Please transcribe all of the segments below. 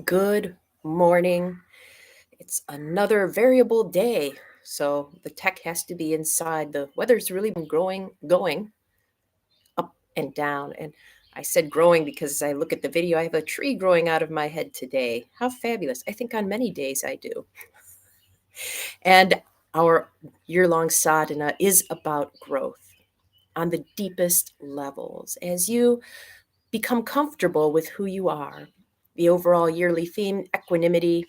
Good morning. It's another variable day, so the tech has to be inside. The weather's really been going up and down. And I said growing because as I look at the video, I have a tree growing out of my head today. How fabulous. I think on many days I do. And our year-long sadhana is about growth on the deepest levels. As you become comfortable with who you are, the overall yearly theme, equanimity,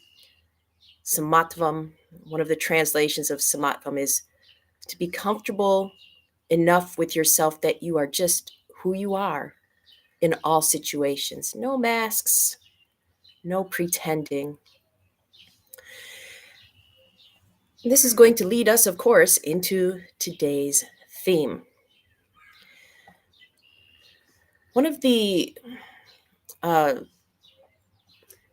samatvam, one of the translations of samatvam is to be comfortable enough with yourself that you are just who you are in all situations. No masks, no pretending. This is going to lead us, of course, into today's theme. One of the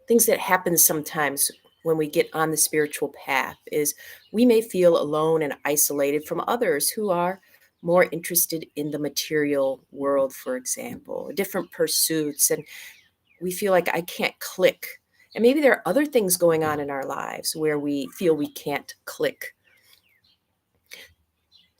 things that happens sometimes when we get on the spiritual path is we may feel alone and isolated from others who are more interested in the material world, for example, different pursuits, and we feel like I can't click. And maybe there are other things going on in our lives where we feel we can't click.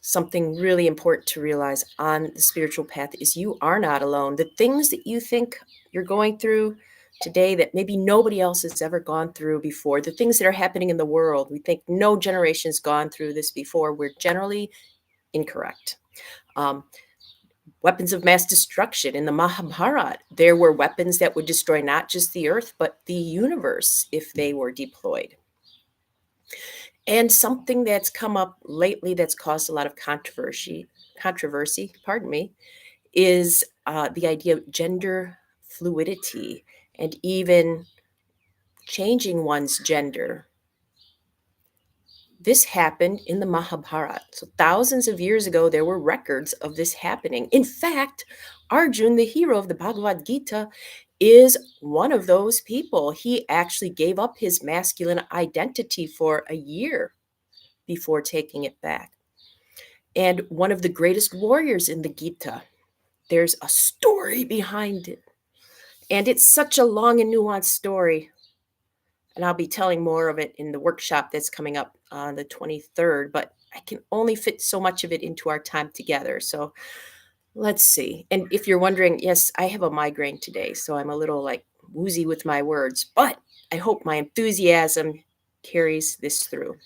Something really important to realize on the spiritual path is you are not alone. The things that you think you're going through today that maybe nobody else has ever gone through before, the things that are happening in the world, we think no generation's gone through this before. We're generally incorrect. Weapons of mass destruction in the Mahabharata, there were weapons that would destroy not just the earth, but the universe if they were deployed. And something that's come up lately that's caused a lot of controversy, is the idea of gender fluidity and even changing one's gender. This happened in the Mahabharata. So thousands of years ago, there were records of this happening. In fact, Arjun, the hero of the Bhagavad Gita, is one of those people. He actually gave up his masculine identity for a year before taking it back. And one of the greatest warriors in the Gita, there's a story behind it. And it's such a long and nuanced story. And I'll be telling more of it in the workshop that's coming up on the 23rd, but I can only fit so much of it into our time together. So let's see. And if you're wondering, yes, I have a migraine today, so I'm a little like woozy with my words, but I hope my enthusiasm carries this through.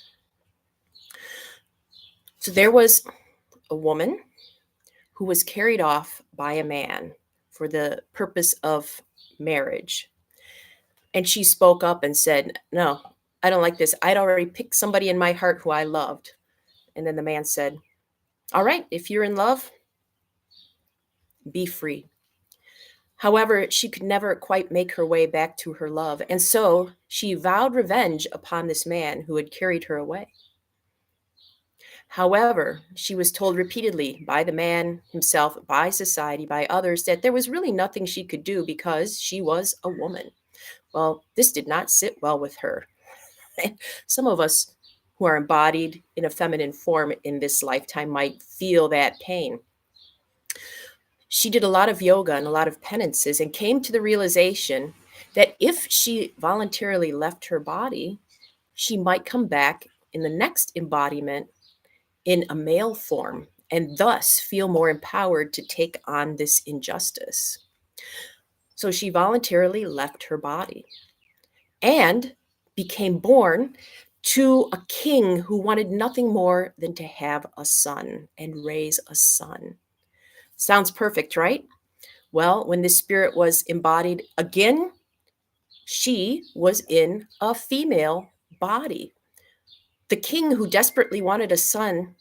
So there was a woman who was carried off by a man for the purpose of marriage. And she spoke up and said, "No, I don't like this. I'd already picked somebody in my heart who I loved." And then the man said, "All right, if you're in love, be free." However, she could never quite make her way back to her love. And so she vowed revenge upon this man who had carried her away. However, she was told repeatedly by the man himself, by society, by others, that there was really nothing she could do because she was a woman. Well, this did not sit well with her. Some of us who are embodied in a feminine form in this lifetime might feel that pain. She did a lot of yoga and a lot of penances and came to the realization that if she voluntarily left her body, she might come back in the next embodiment in a male form and thus feel more empowered to take on this injustice. So she voluntarily left her body and became born to a king who wanted nothing more than to have a son and raise a son. Sounds perfect, right? Well, when this spirit was embodied again, she was in a female body. The king who desperately wanted a son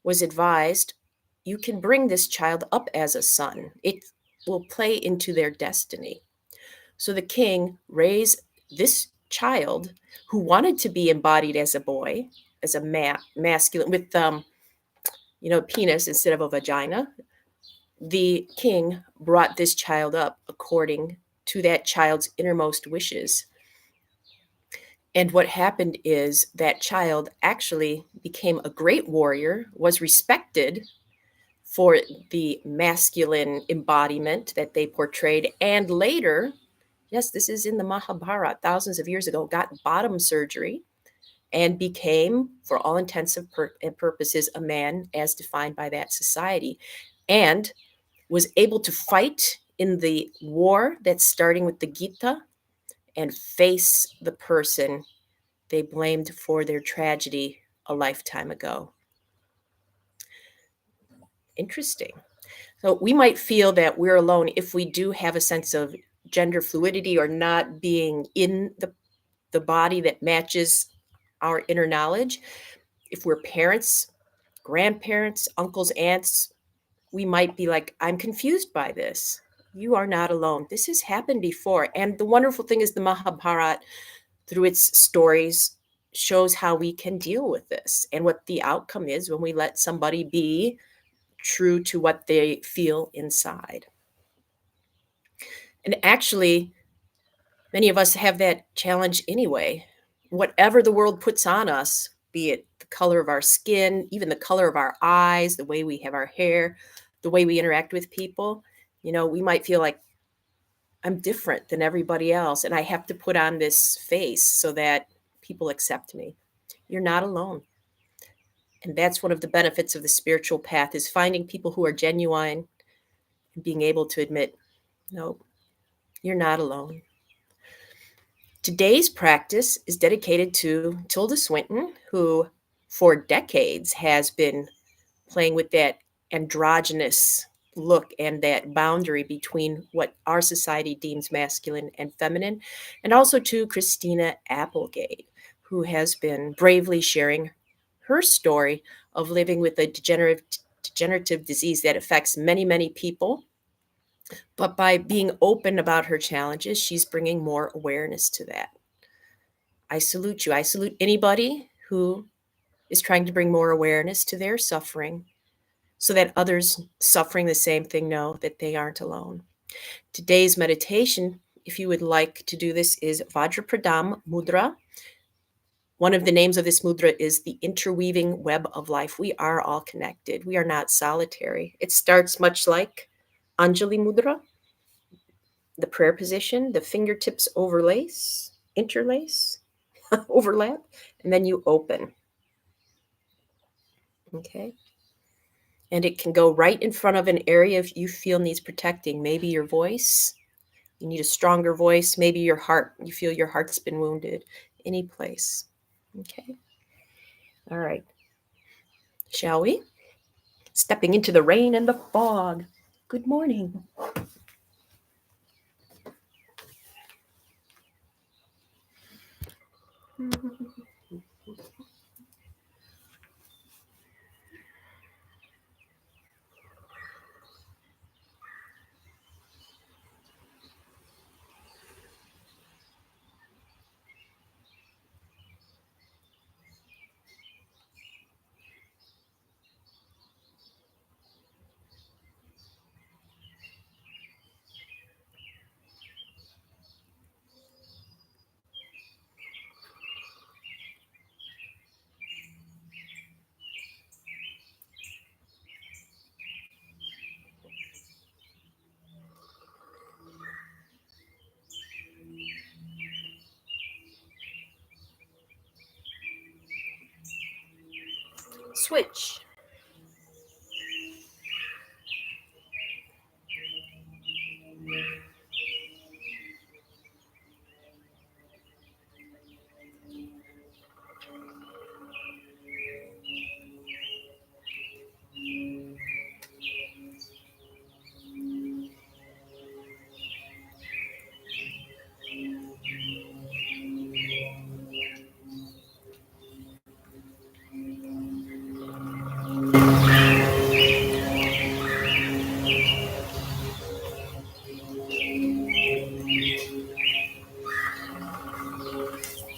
was advised, you can bring this child up as a son. It will play into their destiny. So the king raised this child who wanted to be embodied as a boy, as a masculine with penis instead of a vagina. The king brought this child up according to that child's innermost wishes. And what happened is that child actually became a great warrior, was respected for the masculine embodiment that they portrayed, and later, Yes, this is in the Mahabharata, thousands of years ago, got bottom surgery and became, for all intents and purposes, a man as defined by that society, and was able to fight in the war that's starting with the Gita and face the person they blamed for their tragedy a lifetime ago. Interesting. So we might feel that we're alone if we do have a sense of gender fluidity or not being in the body that matches our inner knowledge. If we're parents, grandparents, uncles, aunts, we might be like, I'm confused by this. You are not alone. This has happened before. And the wonderful thing is the Mahabharata, through its stories, shows how we can deal with this and what the outcome is when we let somebody be true to what they feel inside. And actually, many of us have that challenge anyway. Whatever the world puts on us, be it the color of our skin, even the color of our eyes, the way we have our hair, the way we interact with people, we might feel like I'm different than everybody else and I have to put on this face so that people accept me. You're not alone. And that's one of the benefits of the spiritual path, is finding people who are genuine and being able to admit, no, you're not alone. Today's practice is dedicated to Tilda Swinton, who for decades has been playing with that androgynous look and that boundary between what our society deems masculine and feminine, and also to Christina Applegate, who has been bravely sharing her story of living with a degenerative disease that affects many, many people. But by being open about her challenges, she's bringing more awareness to that. I salute you. I salute anybody who is trying to bring more awareness to their suffering so that others suffering the same thing know that they aren't alone. Today's meditation, if you would like to do this, is Vajrapradama mudra. One of the names of this mudra is the interweaving web of life. We are all connected. We are not solitary. It starts much like Anjali mudra, the prayer position, the fingertips interlace, overlap, and then you open. Okay. And it can go right in front of an area if you feel needs protecting. Maybe your voice, you need a stronger voice. Maybe your heart, you feel your heart's been wounded. Any place. Okay. All right. Shall we? Stepping into the rain and the fog. Good morning. Switch.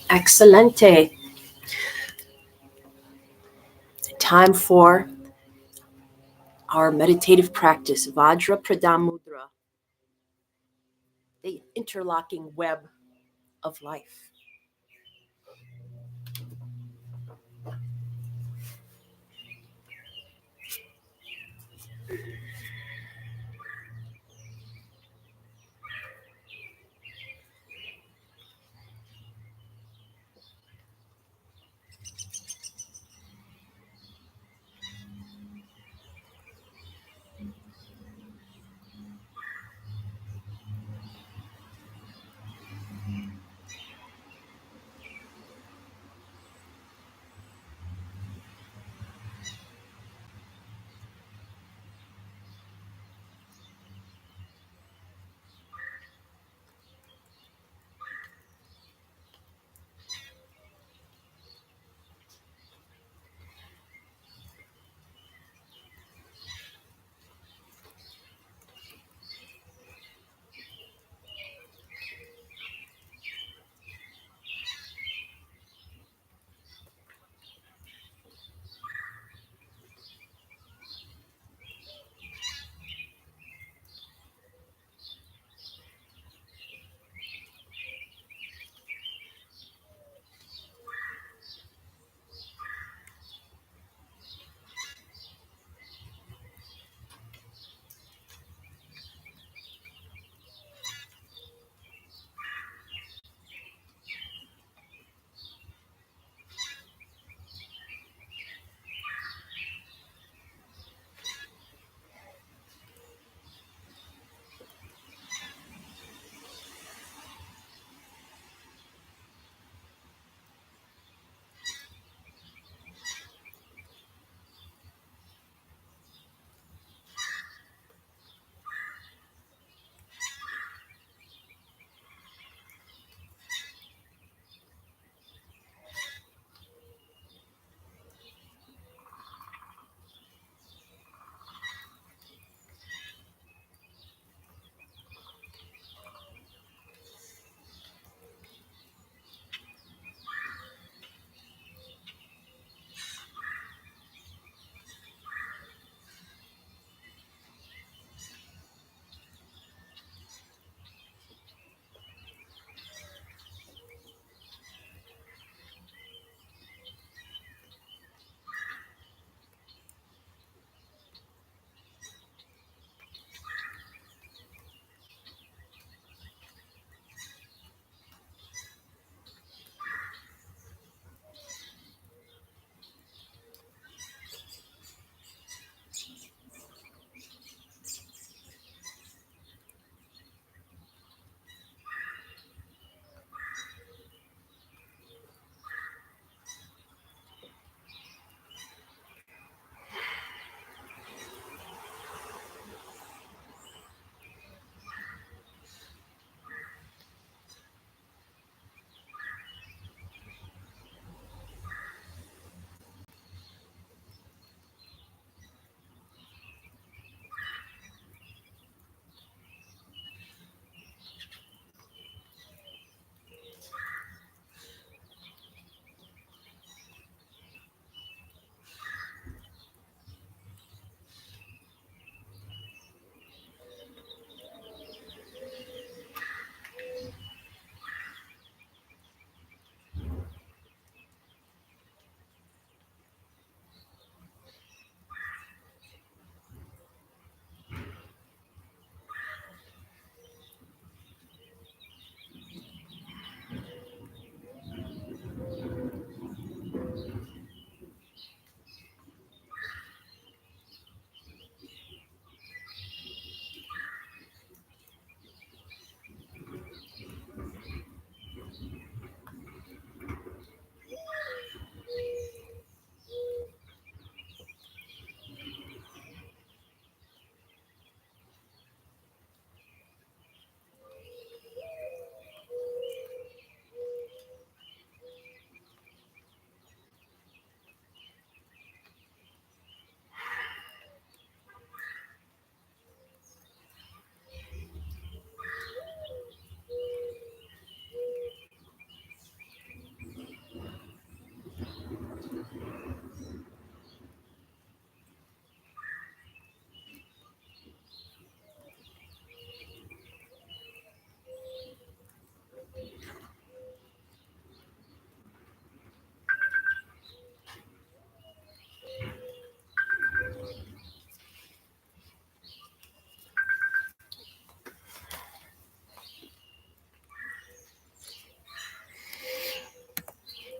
Excelente. Time for our meditative practice, Vajrapradama mudra, the interlocking web of life.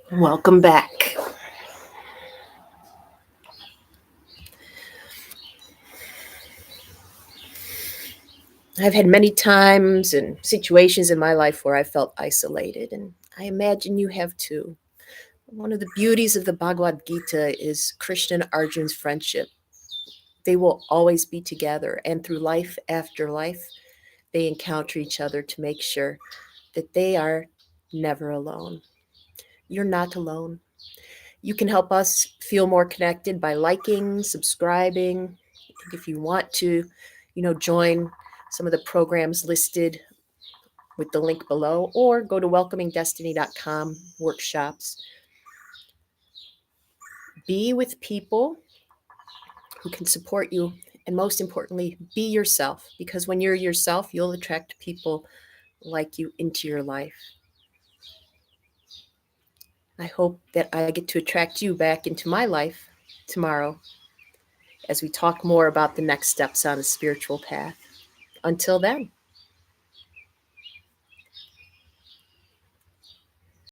Welcome back. I've had many times and situations in my life where I felt isolated, and I imagine you have too. One of the beauties of the Bhagavad Gita is Krishna and Arjun's friendship. They will always be together, and through life after life, they encounter each other to make sure that they are never alone. You're not alone. You can help us feel more connected by liking, subscribing. If you want to, join some of the programs listed with the link below, or go to welcomingdestiny.com workshops. Be with people who can support you, and most importantly, be yourself, because when you're yourself, you'll attract people like you into your life. I hope that I get to attract you back into my life tomorrow as we talk more about the next steps on the spiritual path. Until then.